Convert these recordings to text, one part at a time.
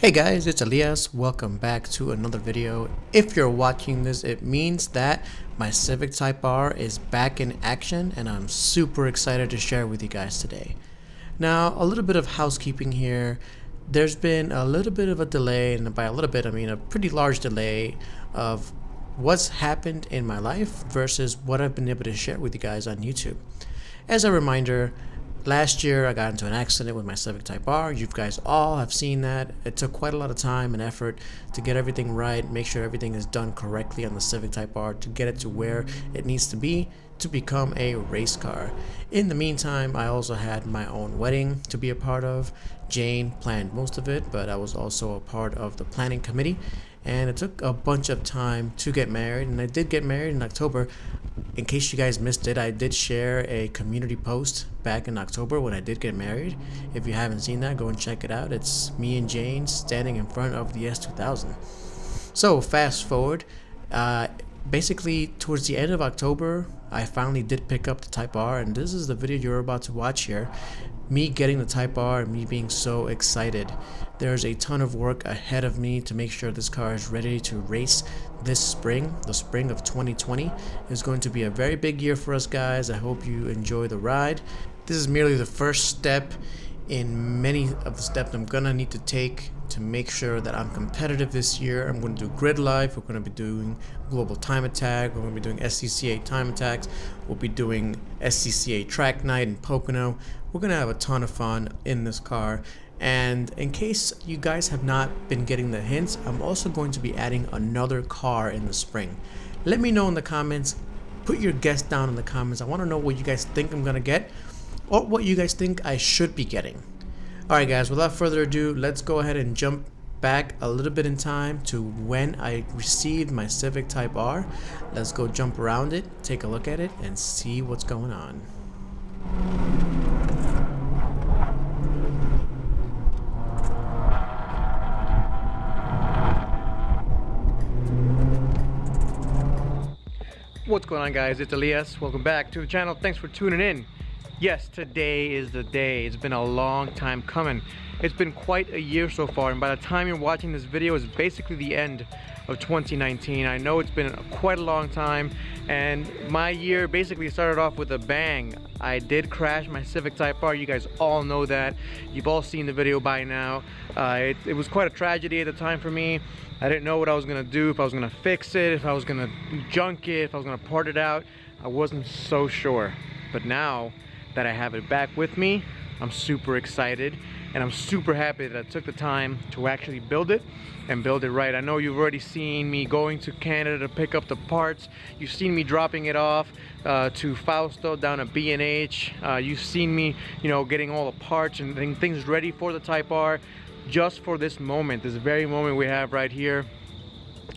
Hey guys, it's Elias. Welcome back to another video. If you're watching this, it means that my Civic Type R is back in action and I'm super excited to share with you guys today. Now, a little bit of housekeeping here. There's been a little bit of a delay, and by a little bit I mean a pretty large delay of what's happened in my life versus what I've been able to share with you guys on YouTube. As a reminder, last year I got into an accident with my Civic Type R. You guys all have seen that. It took quite a lot of time and effort to get everything right, make sure everything is done correctly on the Civic Type R to get it to where it needs to be to become a race car. In the meantime, I also had my own wedding to be a part of. Jane planned most of it, but I was also a part of the planning committee, and it took a bunch of time to get married, and I did get married in October. In case you guys missed it, I did share a community post back in October when I did get married. If you haven't seen that, go and check it out. It's me and Jane standing in front of the S2000. So fast forward, basically towards the end of October, I finally did pick up the Type R, and this is the video you're about to watch here. Me getting the Type R and me being so excited. There's a ton of work ahead of me to make sure this car is ready to race this spring. The spring of 2020 is going to be a very big year for us guys. I hope you enjoy the ride. This is merely the first step in many of the steps I'm gonna need to take to make sure that I'm competitive this year. I'm going to do grid life, we're going to be doing global time attack, we're going to be doing SCCA time attacks, we'll be doing SCCA track night in Pocono. We're going to have a ton of fun in this car. And in case you guys have not been getting the hints, I'm also going to be adding another car in the spring. Let me know in the comments, put your guess down in the comments. I want to know what you guys think I'm going to get or what you guys think I should be getting. Alright guys, without further ado, let's go ahead and jump back a little bit in time to when I received my Civic Type R. Let's go jump around it, take a look at it, and see what's going on. What's going on guys, it's Elias. Welcome back to the channel. Thanks for tuning in. Yes, today is the day. It's been a long time coming. It's been quite a year so far, and by the time you're watching this video, it's basically the end of 2019. I know it's been quite a long time, and my year basically started off with a bang. I did crash my Civic Type R. You guys all know that. You've all seen the video by now. It was quite a tragedy at the time for me. I didn't know what I was gonna do, if I was gonna fix it, if I was gonna junk it, if I was gonna part it out. I wasn't so sure. But now that I have it back with me, I'm super excited, and I'm super happy that I took the time to actually build it and build it right. I know you've already seen me going to Canada to pick up the parts. You've seen me dropping it off to Fausto down at B&H. You've seen me, getting all the parts and getting things ready for the Type R, just for this moment, this very moment we have right here.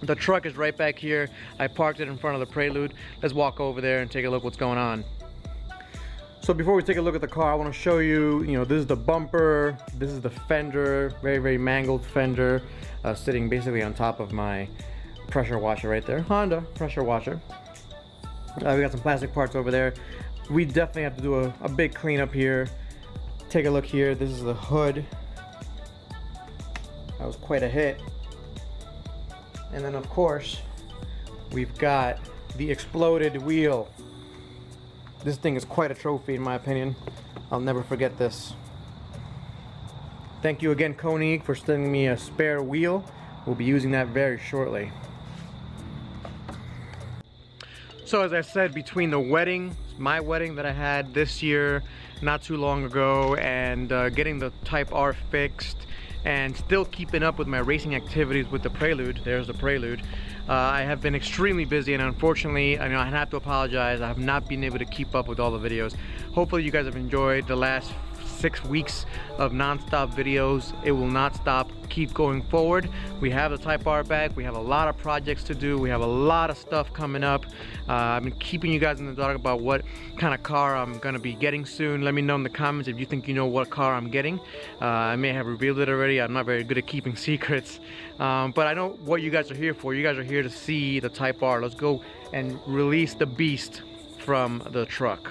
The truck is right back here. I parked it in front of the Prelude. Let's walk over there and take a look what's going on. So before we take a look at the car, I want to show you, this is the bumper, this is the fender, very mangled fender, sitting basically on top of my pressure washer right there, Honda pressure washer. We got some plastic parts over there. We definitely have to do a big cleanup here. Take a look here, this is the hood. That was quite a hit. And then of course, we've got the exploded wheel. This thing is quite a trophy in my opinion. I'll never forget this. Thank you again, Koenig, for sending me a spare wheel. We'll be using that very shortly. So as I said, between the wedding, my wedding that I had this year, not too long ago, and getting the Type R fixed, and still keeping up with my racing activities with the Prelude, there's the Prelude, I have been extremely busy, and unfortunately, I have to apologize. I have not been able to keep up with all the videos. Hopefully you guys have enjoyed the last 6 weeks of non-stop videos. It will not stop, keep going forward. We have the Type R back. We have a lot of projects to do. We have a lot of stuff coming up. I've been keeping you guys in the dark about what kind of car I'm gonna be getting soon. Let me know in the comments if you think you know what car I'm getting. I may have revealed it already. I'm not very good at keeping secrets, but I know what you guys are here for. You guys are here to see the Type R. Let's go and release the beast from the truck.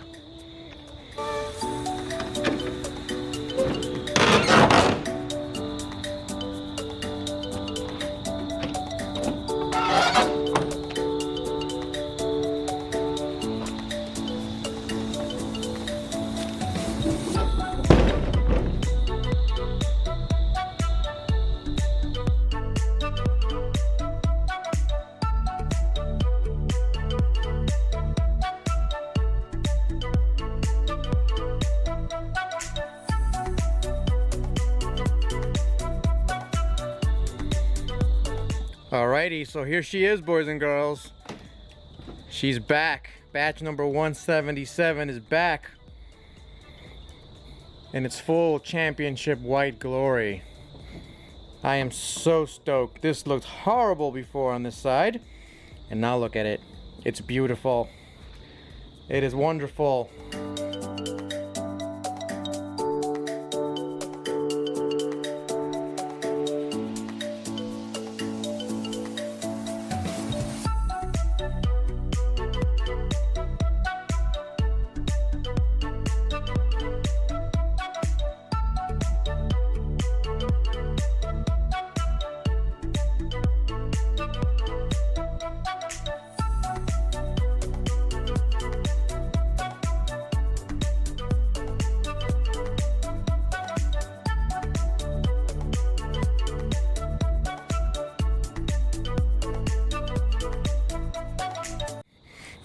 Alrighty, so here she is, boys and girls. She's back. Batch number 177 is back in its full championship white glory. I am so stoked. This looked horrible before on this side, and now look at it. It's beautiful. It is wonderful.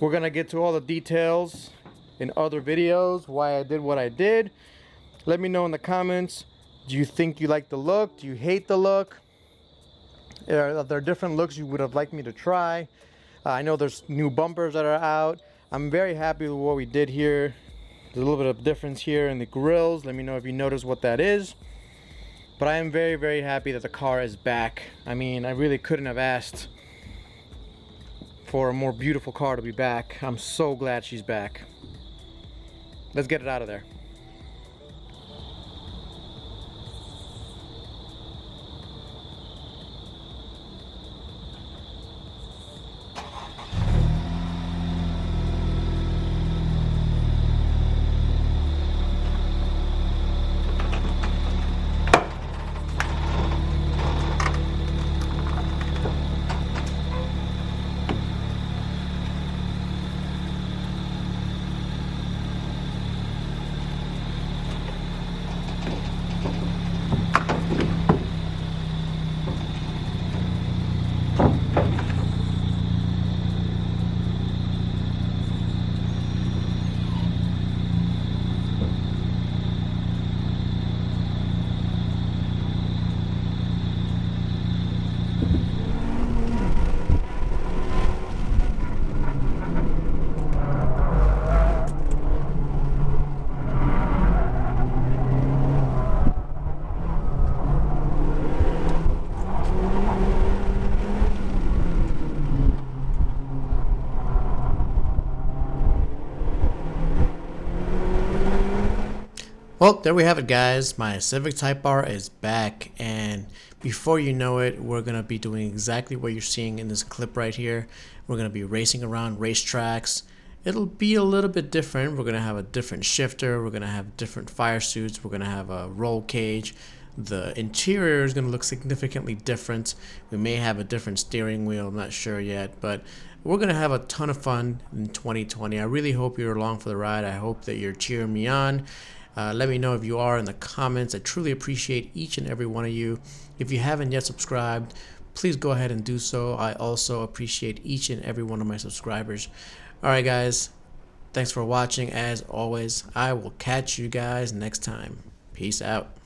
We're gonna get to all the details in other videos, why I did what I did. Let me know in the comments, do you think you like the look? Do you hate the look? Are there different looks you would have liked me to try? I know there's new bumpers that are out. I'm very happy with what we did here. There's a little bit of difference here in the grills. Let me know if you notice what that is. But I am very, very happy that the car is back. I mean, I really couldn't have asked for a more beautiful car to be back. I'm so glad she's back. Let's get it out of there. Well, there we have it, guys. My Civic Type R is back, and before you know it, we're going to be doing exactly what you're seeing in this clip right here. We're going to be racing around racetracks. It'll be a little bit different. We're going to have a different shifter. We're going to have different fire suits. We're going to have a roll cage. The interior is going to look significantly different. We may have a different steering wheel. I'm not sure yet, but we're going to have a ton of fun in 2020. I really hope you're along for the ride. I hope that you're cheering me on. Let me know if you are in the comments. I truly appreciate each and every one of you. If you haven't yet subscribed, please go ahead and do so. I also appreciate each and every one of my subscribers. Alright guys, thanks for watching. As always, I will catch you guys next time. Peace out.